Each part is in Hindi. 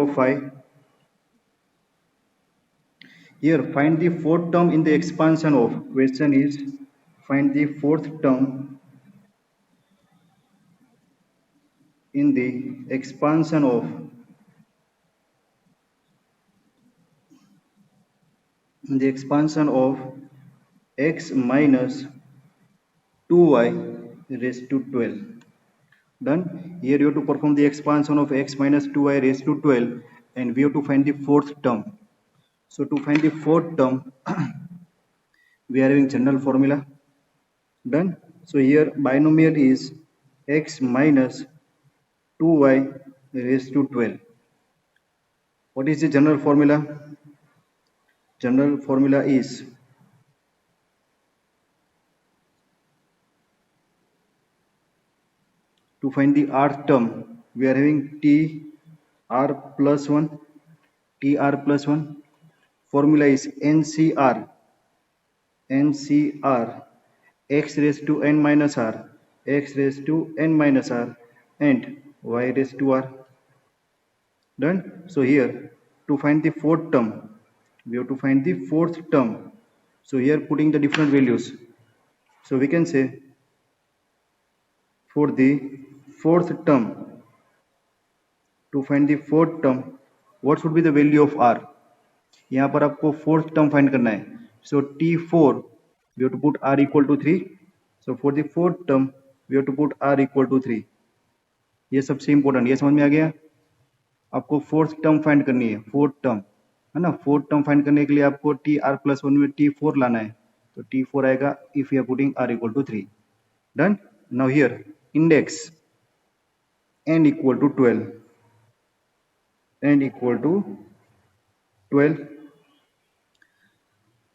of 5. Here, find the fourth term in the expansion of. Question is, find the fourth term in the expansion of x minus 2y raised to 12. Done. Here you have to perform the expansion of x minus 2y raised to 12, and we have to find the fourth term. So to find the fourth term, we are having general formula. Done. So here binomial is x minus 2y raised to 12. What is the general formula? General formula is to find the rth term, we are having t r plus 1, tr plus 1. Formula is ncr x raised to n minus r, x raised to n minus r, and y raised to r. Done. So here to find the fourth term, we have to find the fourth term. So here putting the different values. So we can say for the fourth term, to find the fourth term, what should be the value of r? यहाँ पर आपको fourth term find करना है. So T4 we have to put r equal to 3. So for the fourth term we have to put r equal to 3. ये सबसे important, ये समझ में आ गया? आपको फोर्थ टर्म फाइंड करनी है, फोर्थ टर्म है ना. फोर्थ टर्म फाइंड करने के लिए आपको टी आर प्लस 1 में T4 लाना है. तो T4 आएगा if you are putting r equal to 3. Done. Now here index n equal to 12. N equal to 12.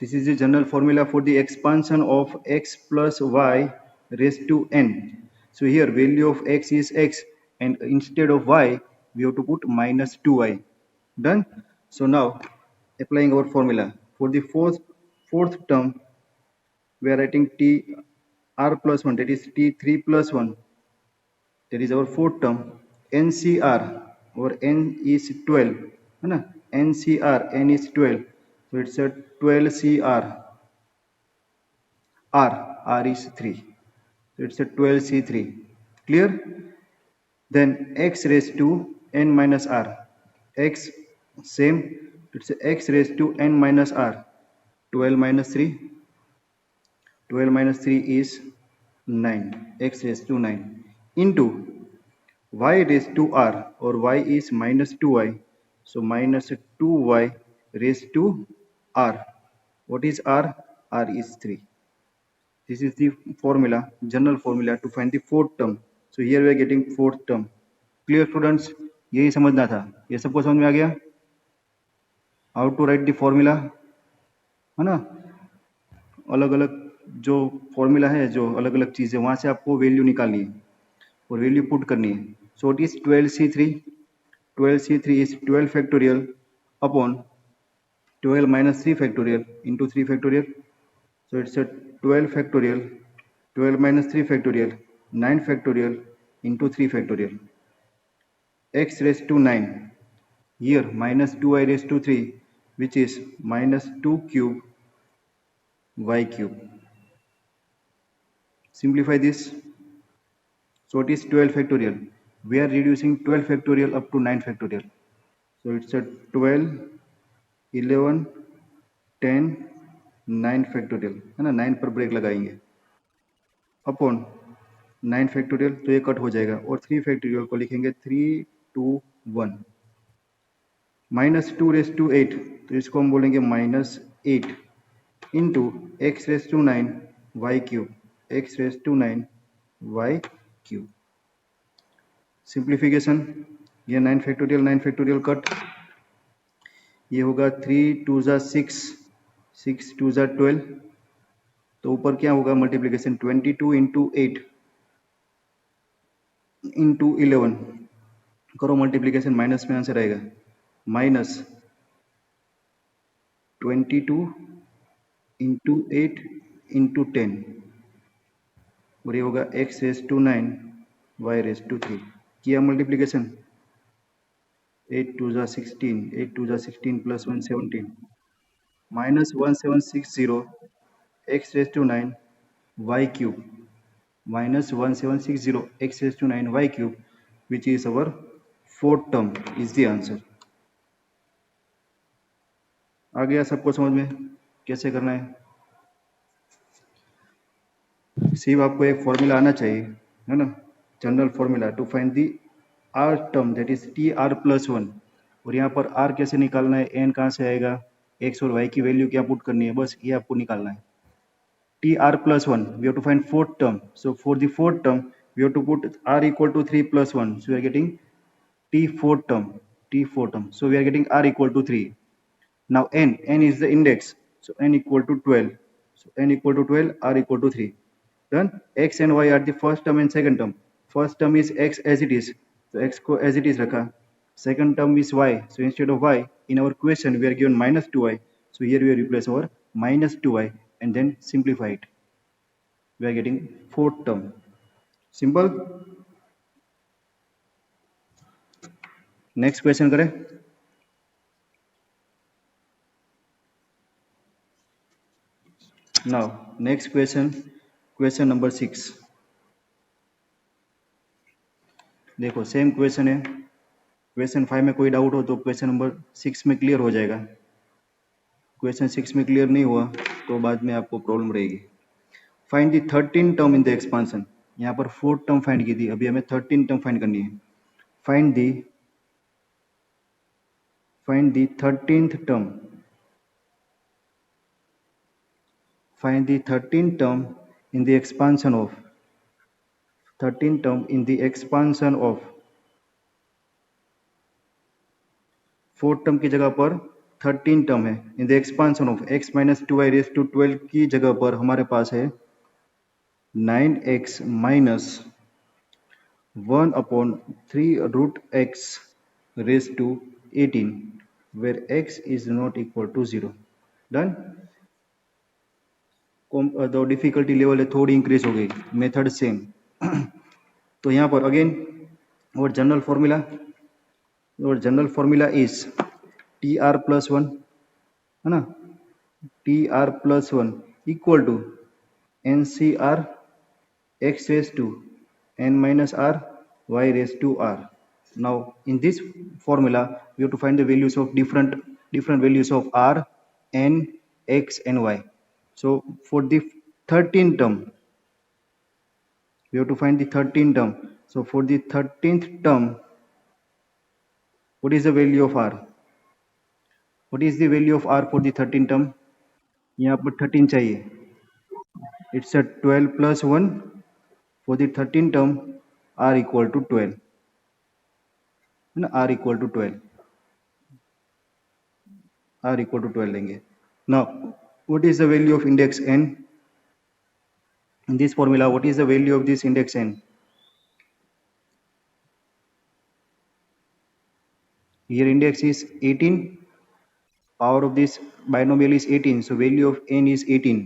This is the general formula for the expansion of x plus y raised to n. So here value of x is x, and instead of y we have to put minus 2y. Done. So now applying our formula for the fourth term, we are writing t r plus 1, that is t3 plus 1, that is our fourth term. ncr, or n is 12 है ना. ncr, n is 12, so it's a 12cr. r is 3, so it's a 12c3. Clear? Then x raised to n minus r, x same, it's x raised to n minus r. 12 minus 3, 12 minus 3 is 9, x raised to 9, into y raised to r, or y is minus 2y, so minus 2y raised to r. What is r? r is 3. This is the formula, general formula to find the fourth term. So here we are getting fourth term. Clear students? यही समझना था. ये सबको समझ में आ गया? How to write the formula, है ना. अलग अलग जो फॉर्मूला है, जो अलग अलग चीजें, वहां से आपको वैल्यू निकालनी है और वैल्यू पुट करनी है. So it is 12c3. 12c3 is 12 factorial upon 12 minus 3 factorial into 3 factorial. So it's a 12 factorial, 12 minus 3 factorial, 9 factorial into 3 factorial. X raised to 9. Here minus 2y raised to 3, which is minus 2 cube y cube. Simplify this. So it is 12 factorial. We are reducing 12 factorial up to 9 factorial. So it's a 12, 11, 10, 9 factorial है ना. 9 पर ब्रेक लगाएंगे अपॉन 9 फैक्टोरियल, तो ये कट हो जाएगा, और 3 फैक्टोरियल को लिखेंगे 3, 2, 1. माइनस 2 रेस टू 8, तो इसको हम बोलेंगे minus 8 into x raise to 9 y cube, x raise to 9 y cube. Simplification, ये 9 फैक्टोरियल कट, ये होगा 3 2 ज़ा 6, 6 2 ज़ा 12, तो ऊपर क्या होगा मल्टीप्लीकेशन 22 इंटू 8 इंटू 11 करो मल्टीप्लीकेशन, माइनस में आंसर आएगा माइनस 22 इंटू 8 इंटू 10, और ये होगा x raise to 9 y raise to 3. किया मल्टीप्लीकेशन, 8 2 जा 16, 8 2 जा 16 plus 1 17, minus 1760 x raised to 9 y cube, minus 1760 x raised to 9 y cube, which is our fourth term is the answer. आ गया सबको समझ में कैसे करना है? सिर्फ आपको एक फॉर्मूला आना चाहिए, है ना, general formula to find the r term, that is t r plus one. और यहाँ पर आर कैसे निकालना है, एन कहाँ से आएगा, एक्स और वाई की वैल्यू क्या पुट करनी है, बस ये आपको निकालना है. T r plus one, we have to find fourth term. So for the fourth term we have to put r equal to 3 plus 1. So we are getting t fourth term, t fourth term. So we are getting r equal to 3. Now n is the index. So n equal to 12. So n equal to 12, r equal to 3. Then x and y are the first term and second term. First term is x as it is. So x को as it is रखा. Second term is y. So instead of y, in our question we are given minus 2y. So here we replace our minus 2y and then simplify it. We are getting fourth term. Simple. Next question करें. Now next question, question number 6. देखो सेम क्वेश्चन है. क्वेश्चन 5 में कोई डाउट हो तो क्वेश्चन नंबर 6 में क्लियर हो जाएगा. क्वेश्चन 6 में क्लियर नहीं हुआ तो बाद में आपको प्रॉब्लम रहेगी. Find the 13 term in the expansion. यहाँ पर 4 टर्म फाइंड की थी, अभी हमें 13 टर्म फाइंड करनी है. Find the 13th term. Find the 13th term in the expansion of 13th term in the expansion of 4th term की जगह पर 13 टर्म है. In the expansion of x minus 2y raise to 12 की जगह पर हमारे पास है 9x minus 1 upon 3 root x raise to 18 where x is not equal to 0. Done. तो डिफिकल्टी लेवल है थोड़ी इंक्रीज हो गई, मेथड सेम. तो यहाँ पर अगेन और general formula is t r plus one, है ना, t r plus one equal to n c r x raise to n minus r y raise to r. Now in this formula we have to find the values of different values of r, n, x and y. So for the 13th term we have to find the 13th term. So for the 13th term, what is the value of r? What is the value of r for the 13th term? यहाँ पर 13 चाहिए. It's a 12 plus 1. For the 13th term r equal to 12. r equal to 12. r equal to 12 लेंगे. Now what is the value of index n? In this formula what is the value of this index n? Here index is 18, power of this binomial is 18, so value of n is 18.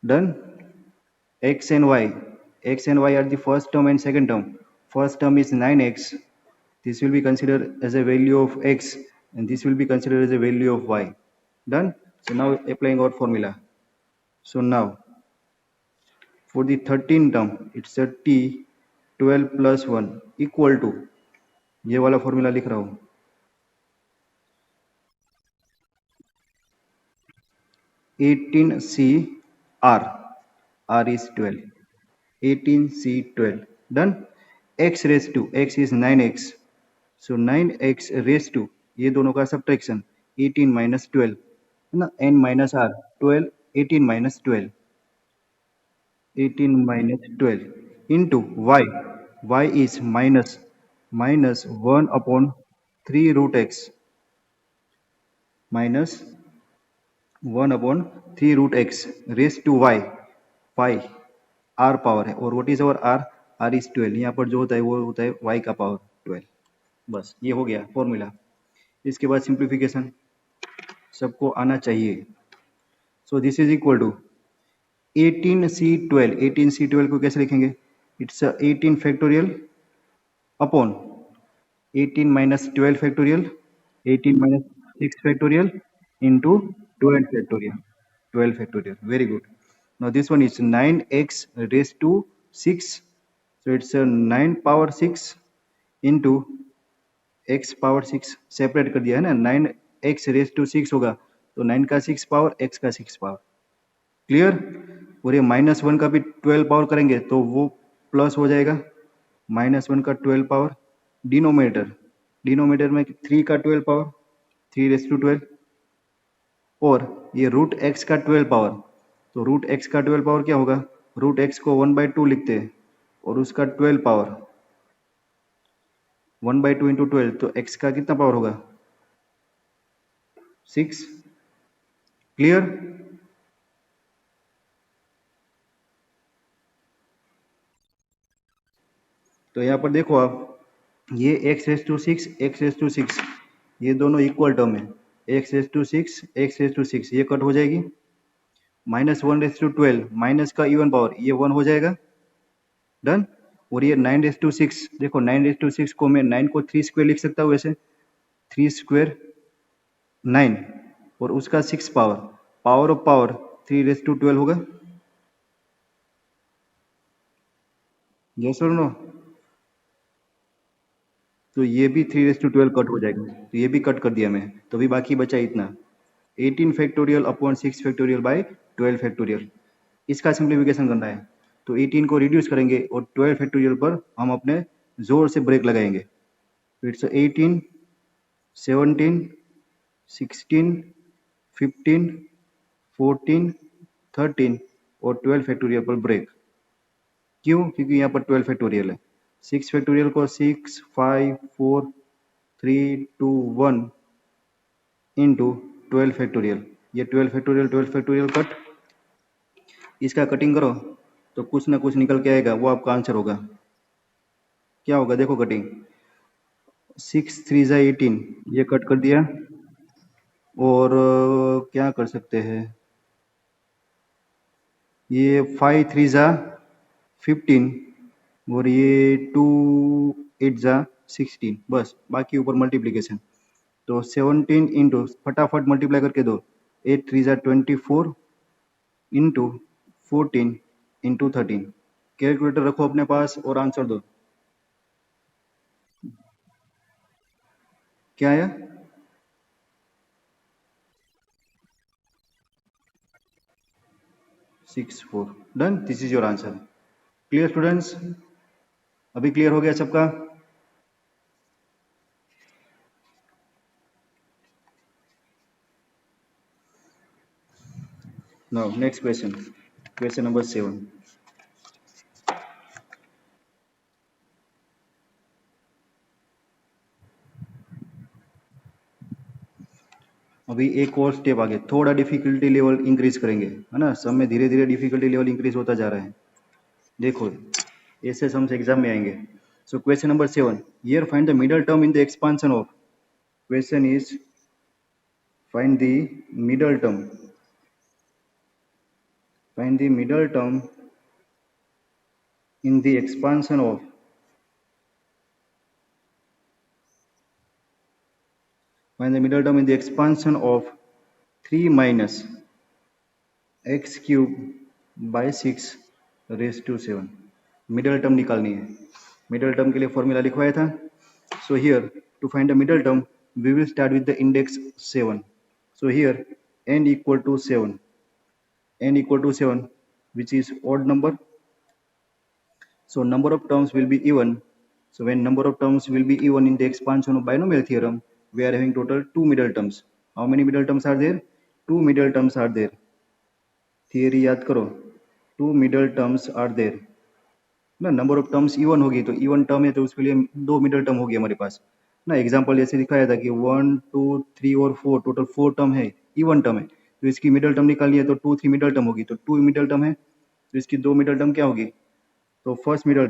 Done. X and y are the first term and second term. First term is 9x. This will be considered as a value of x and this will be considered as a value of y. Done. So now applying our formula. So now for the 13th term it's a t 12 plus 1 equal to, ये वाला फॉर्मूला लिख रहा हूं, 18c r, r is 12, 18c 12. Done. x raised to, x is 9x, so 9x raised to, ये दोनों का सब्ट्रैक्शन 18 minus 12 है ना, n minus r 12, 18 minus 12, 18 minus 12 into y, y is minus 1 upon 3 root x, minus 1 upon 3 root x raised to y, y r power है. और what is our r? r is 12. यहाँ पर जो होता है वो होता है y का पावर 12. बस ये हो गया फॉर्मूला. इसके बाद सिंप्लीफिकेशन सबको आना चाहिए. So this is equal to 18c12. 18c12 को कैसे लिखेंगे? It's 18 factorial upon 18 minus 12 factorial, 18 minus 6 factorial into 12 factorial. 12 factorial. Very good. Now this one is 9x raised to 6. So it's a 9 power 6 into x power 6 separate कर दिया है ना. 9x रेज टू 6 होगा तो 9 का 6 पावर x का 6 पावर. क्लियर. और ये -1 का भी 12 पावर करेंगे तो वो प्लस हो जाएगा. -1 का 12 पावर डिनोमिनेटर में 3 का 12 पावर 3 रेज टू 12 और ये रूट एक्स का 12 पावर. तो रूट एक्स का 12 पावर क्या होगा. रूट एक्स को 1/2 लिखते हैं और उसका 12 पावर 1/2 इंटू 12 तो x का कितना पावर होगा 6. क्लियर. तो यहाँ पर देखो आप ये x raise to 6 x raise to 6 ये दोनों इक्वल टर्म है. x raise to 6 x raise to 6 ये कट हो जाएगी. -1 रेज टू 12 माइनस का इवन पावर ये 1 हो जाएगा. डन. और ये 9 रेज टू 6 देखो 9 रेज टू 6 को मैं 9 को 3 स्क्वायर लिख सकता हूँ वैसे 3 स्क्वायर 9 और उसका 6 power of power 3 raise to 12 होगा. यस और नो. तो ये भी 3/12 कट हो जाएगा तो ये भी कट कर दिया मैं. तो अभी बाकी बचा इतना 18 factorial upon 6 factorial by 12 factorial. इसका सिंप्लीफिकेशन करना है तो 18 को रिड्यूस करेंगे और 12 फैक्टोरियल पर हम अपने जोर से ब्रेक लगाएंगे. इट्स 18 17 16 15 14 13 और 12 फैक्टोरियल पर ब्रेक. क्यों. क्योंकि यहाँ पर 12 फैक्टोरियल है. 6 फैक्टोरियल को 6 5 4 3 2 1 इंटू 12 फैक्टोरियल. ये 12 फैक्टोरियल कट. इसका कटिंग करो तो कुछ ना कुछ निकल के आएगा वो आपका आंसर होगा. क्या होगा देखो कटिंग 6 3 जा 18 ये कट कर दिया. और क्या कर सकते हैं ये 5 3 जा 15 और ये 2 8 जा 16 बस. बाकी ऊपर मल्टीप्लीकेशन तो 17 इंटू फटाफट मल्टीप्लाई करके दो 8 3 जा 24 इंटू 14 इंटू 13. कैलकुलेटर रखो अपने पास और आंसर दो. क्या आया 64. Done. This is your answer. Clear students. अभी क्लियर हो गया सबका. Now next question. Question number 7. अभी एक और स्टेप आगे थोड़ा डिफिकल्टी लेवल इंक्रीज करेंगे है ना. सब में धीरे धीरे डिफिकल्टी लेवल इंक्रीज होता जा रहा है. देखो ऐसे सम एग्जाम में आएंगे. So question number 7. Here find the middle term in the expansion of. Question is find the middle term. Find the middle term in the expansion of. Find the middle term in the expansion of 3 minus x cube by 6 raised to 7. Middle term निकालनी है. मिडल टर्म के लिए फॉर्मूला लिखवाया था. So here to find the middle term we will start with the index 7. So here n equal to 7. n equal to 7 which is odd number. So number of terms will be even. So when number of terms will be even in the expansion of binomial theorem, we are having total 2 middle terms. How many middle terms are there? 2 middle terms are there. Theory याद करो. 2 middle terms are there. ना नंबर ऑफ टर्म्स इवन होगी तो इवन टर्म है तो उसके लिए 2 मिडल टर्म होगी हमारे पास ना. एग्जांपल जैसे दिखाया था कि 1 2 3 और 4 टोटल 4 टर्म है इवन टर्म है तो इसकी मिडल टर्म निकालनी है तो 2 3 मिडल टर्म होगी तो 2 मिडल टर्म है तो इसकी 2 मिडल टर्म क्या होगी. तो फर्स्ट मिडल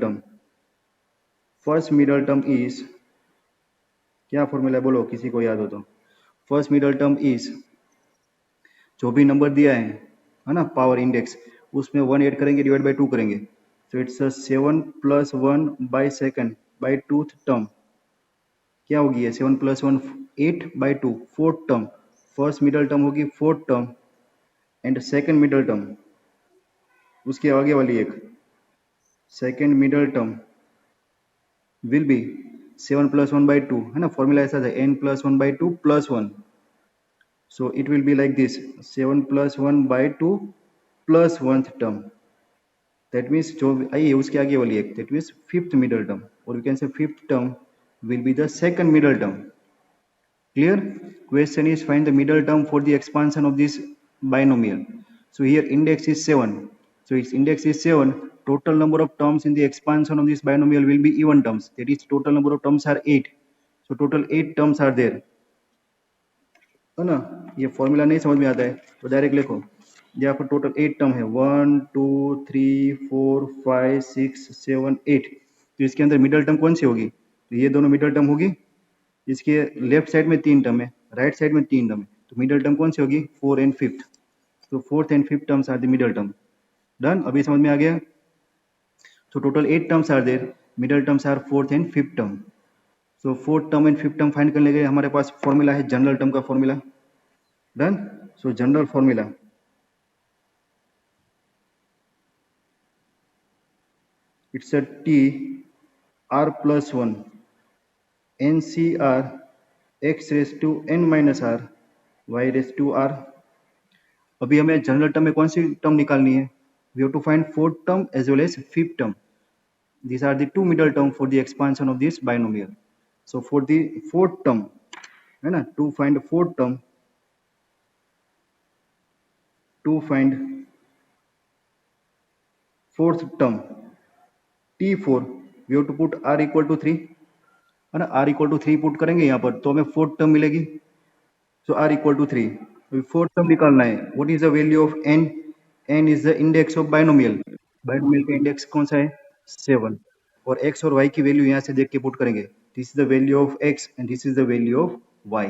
टर्म इज क्या फॉर्मूला बोलो किसी को याद हो तो. फर्स्ट मिडल टर्म इज जो भी नंबर दिया है ना पावर इंडेक्स उसमें 1 ऐड करेंगे डिवाइड बाय 2 करेंगे. So it's a 7 plus 1 by second by 2th term. क्या होगी ये 7 + 1 8/2 fourth term, first middle term होगी fourth term and second middle term उसके आगे वाली एक second middle term will be 7 + 1/2 है ना, फॉर्मूला ऐसा था n + 1/2 + 1, so it will be like this 7 + 1/2 + 1th term, that means जो आई है उसके आगे वाली एक, that means fifth middle term, or you can say fifth term will be the second middle term. Clear? Question is find the middle term for the expansion of this binomial. So here index is 7, so its index is 7, total number of terms in the expansion of this binomial will be even terms, that is total number of terms are 8, so total 8 terms are there, है ना। ये फॉर्मूला नहीं समझ में आता है तो डायरेक्ट लिखो, यहाँ पर टोटल 8 टर्म है 1 2 3 4 5 6 7 8, तो इसके अंदर मिडल टर्म कौन सी होगी, तो ये दोनों मिडल टर्म होगी, इसके लेफ्ट साइड में 3 टर्म है, राइट साइड में 3 टर्म है, तो मिडल टर्म कौन सी होगी 4 एंड 5th, तो 4th and 5th terms are the middle term. Done, अभी समझ में आ गया। So total 8 terms are there, middle terms are 4th and 5th term, so 4th term and 5th term find करने के लिए हमारे पास फॉर्मूला है जनरल टर्म का formula. Done, so general formula, it's a t r plus 1 ncr x raised to n minus r y raised to r। अभी हमें जनरल टर्म में कौन सी टर्म निकालनी है, we have to find fourth term as well as fifth term, these are the two middle term for the expansion of this binomial, so for the fourth term है ना, to find fourth term, to find fourth term t4 we have to put r equal to 3 है ना, r equal to 3 पुट करेंगे यहाँ पर तो हमें फोर्थ टर्म मिलेगी, सो r equal to 3, fourth term निकालना है, what is the value of n, n is the index of binomial, binomial का इंडेक्स कौन सा है 7, और x और y की वैल्यू यहाँ से देख के पुट करेंगे, this is the value of x and this is the value of y,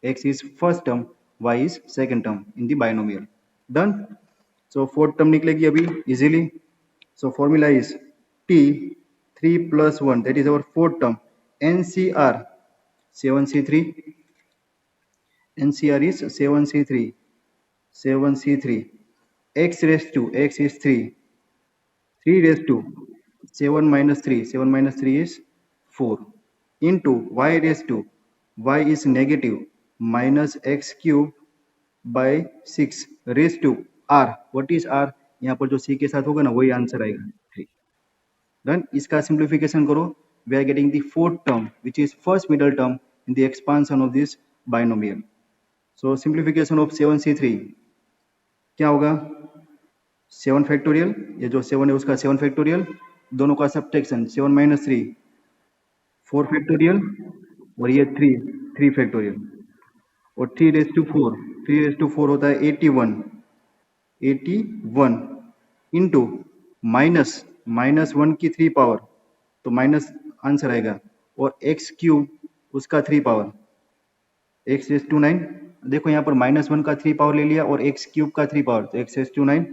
x is first term y is second term in the binomial. Done, so fourth term निकलेगी अभी easily, so formula is t3 plus 1, that is our fourth term, ncr 7c3, ncr is 7c3, 7c3, x raised to, x is 3, 3 raised to 7 minus 3, 7 minus 3 is 4, into y raised to, y is negative minus x cube by 6 raised to r, what is r, यहाँ पर जो c के साथ होगा ना वही आंसर आएगा 3। डन, इसका सिंप्लीफिकेशन करो, we are getting the fourth term which is first middle term in the expansion of this binomial, so simplification of 7c3 क्या होगा 7 फैक्टोरियल, ये जो 7 है उसका 7 फैक्टोरियल, दोनों का सब्ट्रैक्शन 7 minus 3 4 फैक्टोरियल, और ये 3 फैक्टोरियल, और 3 raised to 4, 3 raised to 4 होता है 81 इंटू माइनस 1 की 3 पावर, तो माइनस आंसर आएगा, और x क्यूब उसका 3 पावर, x रेज टू 9, देखो यहाँ पर -1 का 3 पावर ले लिया और x क्यूब का 3 पावर, तो x रेज टू 9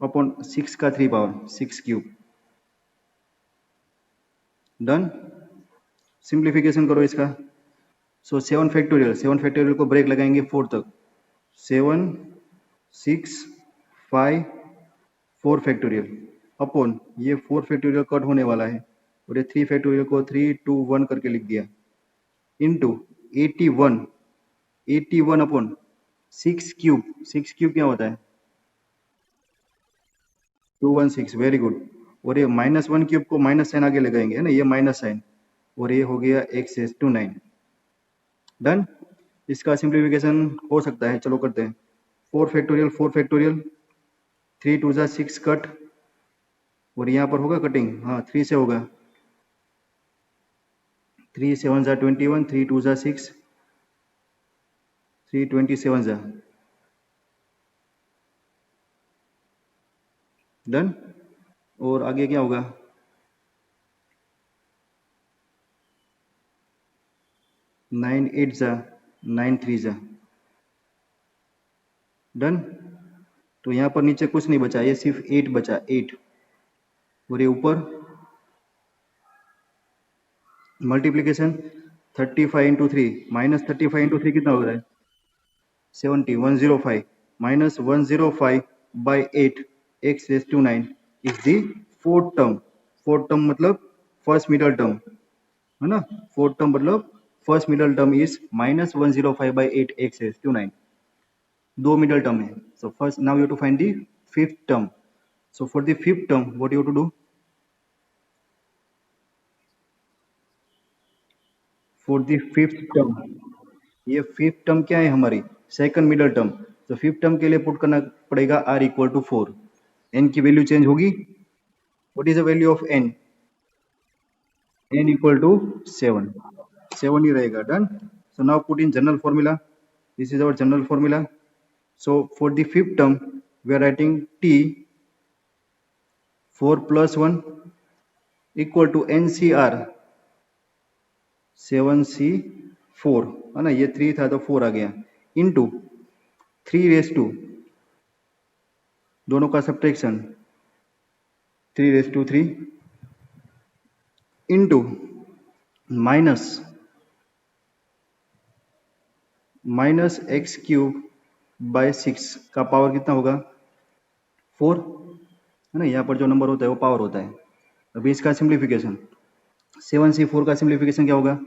अपॉन 6 का 3 पावर 6 क्यूब। डन, सिंप्लीफिकेशन करो इसका, सो 7 फैक्टोरियल को ब्रेक लगाएंगे 4 तक, 7 6 5 4 फैक्टोरियल अपॉन ये 4 फैक्टोरियल कट होने वाला है, और ये 3 फैक्टोरियल को 3 2 1 करके लिख दिया, इंटू 81 अपॉन 6 क्यूब, 6 क्यूब क्या होता है 216, वेरी गुड, और ये -1 क्यूब को माइनस साइन आगे लगाएंगे है ना, ये माइनस साइन, और ये हो गया x रेज टू 9। डन, इसका सिंप्लीफिकेशन हो सकता है, चलो करते हैं, 4 फैक्टोरियल 3 2 जा 6 कट, और यहाँ पर होगा कटिंग, हाँ 3 से होगा, 3 7 जा 21, 3 2 जा 6, 3 27 जा। डन, और आगे क्या होगा 9 8 जा 9 3 जा। डन, तो यहाँ पर नीचे कुछ नहीं बचा, ये सिर्फ 8 बचा, 8, और ये ऊपर multiplication 35 into three minus 35 into three कितना हो रहा है 70 105 minus 105 by 8 x raised to 9 is the fourth term. Fourth term मतलब फर्स्ट मिडल टर्म है ना. फोर्थ टर्म मतलब first middle term is minus 105 by 8 x raised to 9. दो मिडल टर्म है. So first now you to find the fifth term. So for the fifth term what you to do for the fifth term. ये फिफ्थ टर्म क्या है हमारी सेकंड मिडल टर्म. तो फिफ्थ टर्म के लिए पुट करना पड़ेगा आर इक्वल टू 4. एन की वैल्यू चेंज होगी. What is the value of n. N equal to 7. 7 ही रहेगा. Done. So now put in general formula. This is our general formula. So for the fifth term we are writing t 4 plus 1 equal to n c r 7c4 है ना. ये 3 था तो 4 आ गया इंटू 3 रेस टू दोनों का subtraction 3 raise to 3 into minus x cube by 6 का पावर कितना होगा 4 है ना. यहाँ पर जो नंबर होता है वो पावर होता है. अभी इसका सिंप्लीफिकेशन 7c4 का सिंप्लीफिकेशन क्या होगा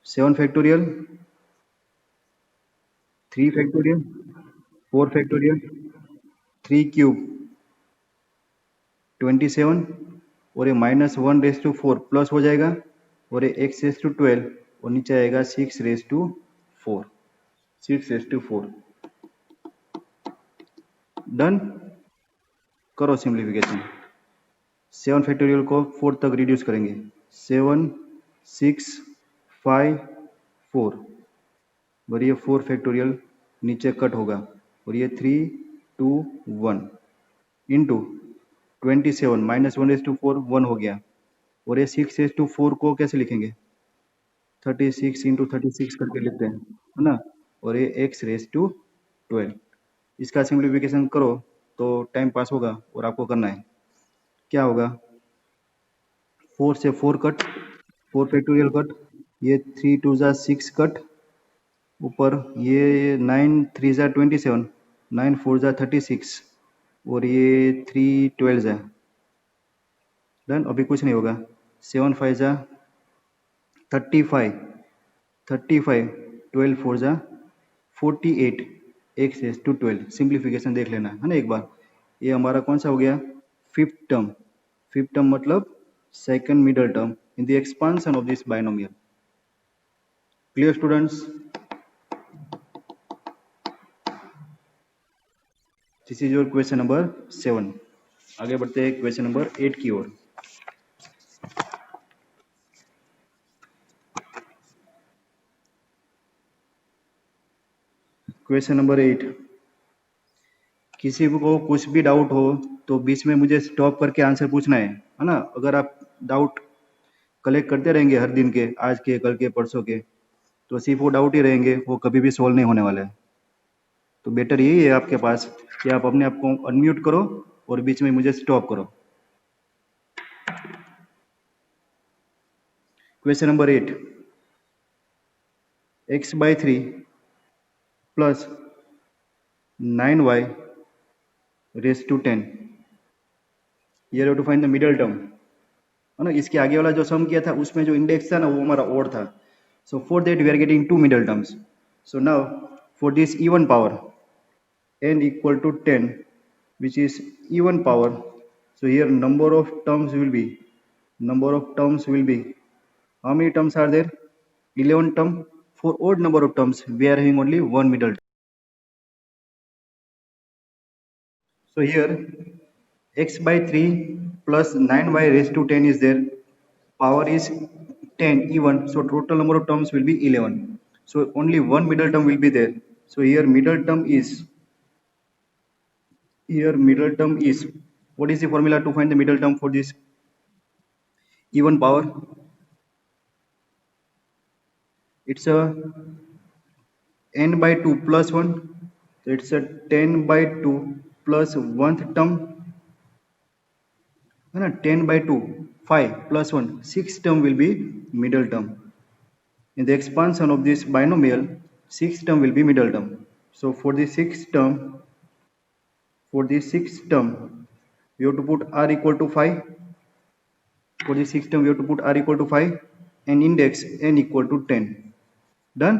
7 फैक्टोरियल 3 फैक्टोरियल 4 फैक्टोरियल 3 क्यूब 27 और ये माइनस 1 रेस टू 4 प्लस हो जाएगा और ये x रेस टू 12 और नीचे आएगा 6 raise to 4. 6 raise to 4. Done. करो सिंप्लीफिकेशन. 7 फैक्टोरियल को 4 तक रिड्यूस करेंगे. 7 6 5 4 और ये 4 फैक्टोरियल नीचे कट होगा और ये 3 2 1 इंटू 27 माइनस 1 रेस टू 4 1 हो गया और ये 6 रेस टू 4 को कैसे लिखेंगे 36 इंटू 36 करके लिखते हैं है ना. और ये x रेस टू 12. इसका सिंप्लीफिकेशन करो तो टाइम पास होगा और आपको करना है. क्या होगा 4 से 4 कट 4 फैक्टोरियल कट ये 3 2 जा 6 कट ऊपर ये 9 3 जा 27 9 4 जा 36 और ये 3 12 जा. डन. अभी कुछ नहीं होगा. 7 5 जा 35 35 12 4 जा 48 x रेस टू 12. सिंप्लीफिकेशन देख लेना है ना एक बार. ये हमारा कौन सा हो गया फिफ्थ टर्म. फिफ्थ टर्म मतलब second middle term in the expansion of this binomial. Clear students. This is your question number 7. आगे बढ़ते हैं क्वेश्चन नंबर 8 की ओर. Question number 8. किसी को कुछ भी डाउट हो तो बीच में मुझे स्टॉप करके आंसर पूछना है ना. अगर आप डाउट कलेक्ट करते रहेंगे हर दिन के आज के कल के परसों के तो सिर्फ वो डाउट ही रहेंगे, वो कभी भी सॉल्व नहीं होने वाला है. तो बेटर यही है आपके पास कि आप अपने आप को अनम्यूट करो और बीच में मुझे स्टॉप करो. Question number 8. x by 3 plus 9y raise to 10. ये to find the middle term है ना. इसके आगे वाला जो सम किया था उसमें जो इंडेक्स था ना वो हमारा ओड था. So for that we are getting two middle terms. So now for this even power n equal to 10 which is even power. So here number of terms will be how many terms are there 11 term. For odd number of terms we are having only one middle term. So here x by 3 plus 9y raised to 10 is there. Power is 10 even, so total number of terms will be 11. So only one middle term will be there. So here middle term is what is the formula to find the middle term for this even power. It's a n by 2 plus 1. So it's a 10 by 2 plus 1th term है ना, 10/2 5 plus 1 6 term will be middle term. In the expansion of this binomial, 6 term will be middle term. So for the sixth term, we have to put r equal to 5. For the sixth term, we have to put r equal to 5 and index n equal to 10. Done?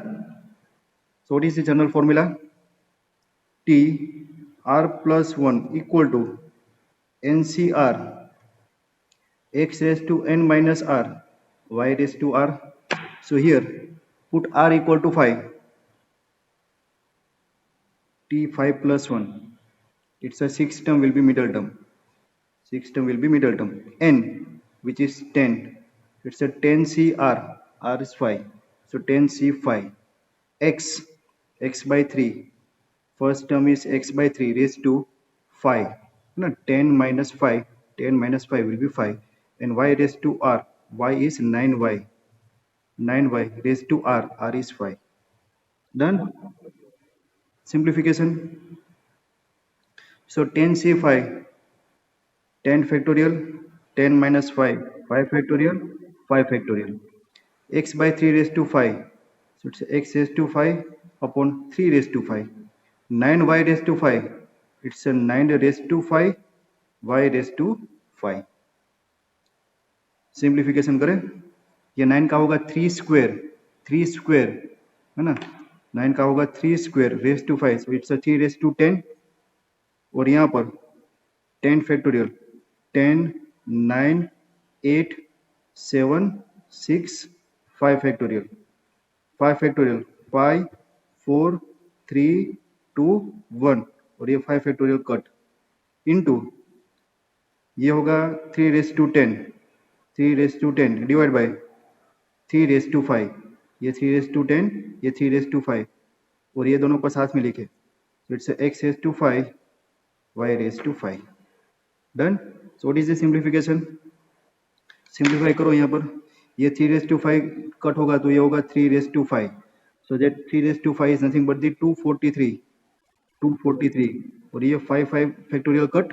So what is the general formula? T r plus 1 equal to NCR x raised to n minus r y raised to r. So here put r equal to 5. T 5 plus 1. It's a sixth term will be middle term. Sixth term will be middle term. N, which is 10. It's a 10CR. R is 5. So 10C5. X by 3. First term is x by 3 raised to 5. No, 10 minus 5. 10 minus 5 will be 5. And y raised to r. Y is 9y. 9y raised to r. R is 5. Done? Simplification. So 10C5. 10 factorial, 10 minus 5, 5 factorial, 5 factorial. X by 3 raised to 5. So it's x raised to 5 upon 3 raised to 5. 9y raised to 5. It's a 9 raised to 5, y raised to 5. Simplification करें, ये 9 का होगा 3 स्क्वायर है ना, 9 का होगा 3 square raise to 5. So it's a 3 raise to 10 और यहाँ पर 10 फैक्टोरियल 10 9 8 7 6 5 फैक्टोरियल 5 फैक्टोरियल 5 4 3 2 1 और ये 5 फैक्टोरियल कट इनटू ये होगा 3 raise to 10 3 raise to 10 divide by 3 raise to 5. ये 3 रेज टू 10 ये 3 रेज टू 5 और ये दोनों को साथ में लिखे. So it's x raised to 5 y raised to 5. Done? So what is the simplification? Simplify करो यहाँ पर, ये 3 raised to 5 कट होगा तो ये होगा 3 raised to 5. So that 3 raised to 5 is nothing but the 243 और ये 5 फैक्टोरियल कट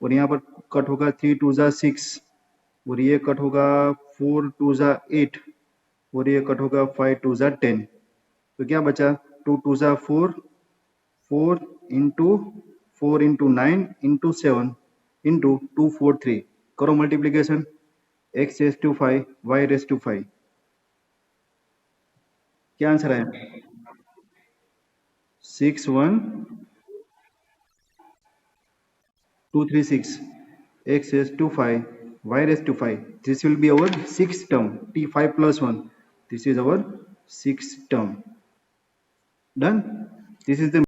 और यहाँ पर कट होगा 3 2 जा 6 और ये कट होगा 4 2 जा 8 और ये कट होगा 5 2 जा 10. तो क्या बचा 2 2 जा 4 4 into 9 into 7 into 243. करो multiplication. x raised to 5 y raised to 5. क्या आंसर है? 61236. x raised to 5 y raised to 5. This will be our sixth term. T5 plus 1. This is our sixth term. Done? This is the